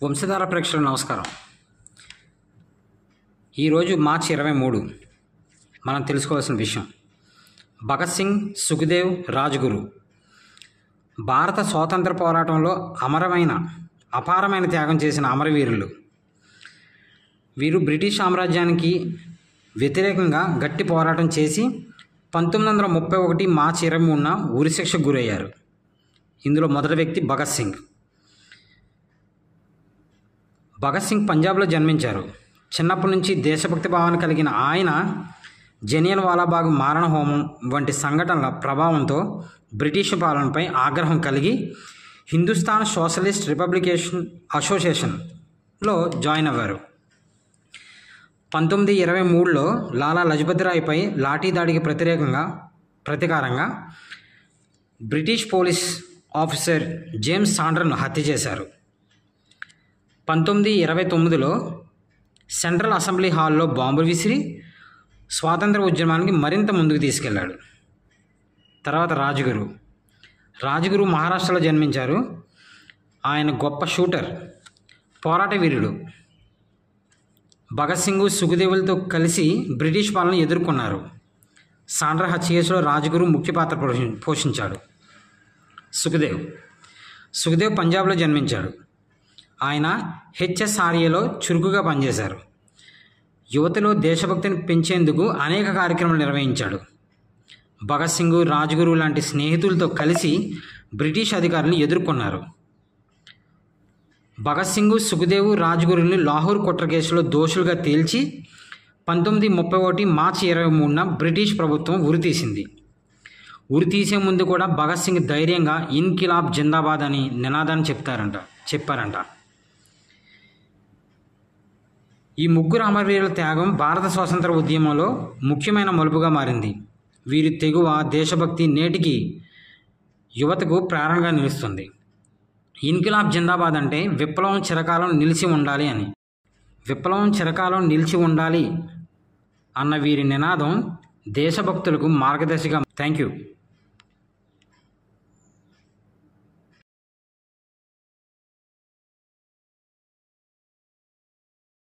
వంశధార ప్రేక్షకులకు నమస్కారం. ఈరోజు మార్చి 23 మనం తెలుసుకోవాల్సిన విషయం భగత్ సింగ్, సుఖ్దేవ్, రాజ్గురు భారత స్వాతంత్ర పోరాటంలో అపారమైన త్యాగం చేసిన అమరవీరులు. వీరు బ్రిటిష్ సామ్రాజ్యానికి వ్యతిరేకంగా గట్టి పోరాటం చేసి 1931 మార్చి 23న ఉరిశిక్షకు గురయ్యారు. ఇందులో మొదటి వ్యక్తి భగత్ సింగ్. భగత్ సింగ్ పంజాబ్లో జన్మించారు. చిన్నప్పటి నుంచి దేశభక్తి భావన కలిగిన ఆయన జలియన్ వాలాబాగ్ మారణ హోమం వంటి సంఘటనల ప్రభావంతో బ్రిటిష్ పాలనపై ఆగ్రహం కలిగి హిందుస్థాన్ సోషలిస్ట్ రిపబ్లికేషన్ అసోసియేషన్లో జాయిన్ అయ్యారు. 1923లో లాలా లజపతి రాయ్పై లాఠీ దాడికి ప్రతీకారంగా బ్రిటిష్ పోలీస్ ఆఫీసర్ జేమ్స్ సాండర్ను హత్య చేశారు. 1929లో సెంట్రల్ అసెంబ్లీ హాల్లో బాంబులు విసిరి స్వాతంత్ర ఉద్యమానికి మరింత ముందుకు తీసుకెళ్లాడు. తర్వాత రాజ్గురు మహారాష్ట్రలో జన్మించారు. ఆయన గొప్ప షూటర్, పోరాట వీరుడు. భగత్ సింగ్, సుఖ్దేవులతో కలిసి బ్రిటిష్ పాలన ఎదుర్కొన్నారు. సాండర్ హత్య కేసులో రాజ్గురు ముఖ్య పాత్ర పోషించాడు. సుఖ్దేవ్ పంజాబ్లో జన్మించాడు. ఆయన హెచ్ఎస్ఆర్ఏలో చురుకుగా పనిచేశారు. యువతలో దేశభక్తిని పెంచేందుకు అనేక కార్యక్రమాలు నిర్వహించాడు. భగత్ సింగ్, రాజ్గురు లాంటి స్నేహితులతో కలిసి బ్రిటిష్ అధికారులను ఎదుర్కొన్నారు. భగత్ సింగ్, సుఖ్దేవ్, రాజ్గురుని లాహోర్ కుట్ర కేసులో దోషులుగా తేల్చి 1931 మార్చి 23న బ్రిటిష్ ప్రభుత్వం ఉరితీసింది. ఉరితీసే ముందు కూడా భగత్ సింగ్ ధైర్యంగా ఇన్కిలాబ్ జిందాబాద్ అని నినాదాన్ని చెప్పారంట. ఈ ముగ్గురు అమరవీరుల త్యాగం భారత స్వాతంత్ర ఉద్యమంలో ముఖ్యమైన మలుపుగా మారింది. వీరి తెగువ, దేశభక్తి నేటికి యువతకు ప్రేరణగా నిలుస్తుంది. ఇన్కిలాబ్ జిందాబాద్ అంటే విప్లవం చిరకాలం నిలిచి ఉండాలి అని. విప్లవం చిరకాలం నిలిచి ఉండాలి అన్న వీరి నినాదం దేశభక్తులకు మార్గదర్శిగా. Thank you.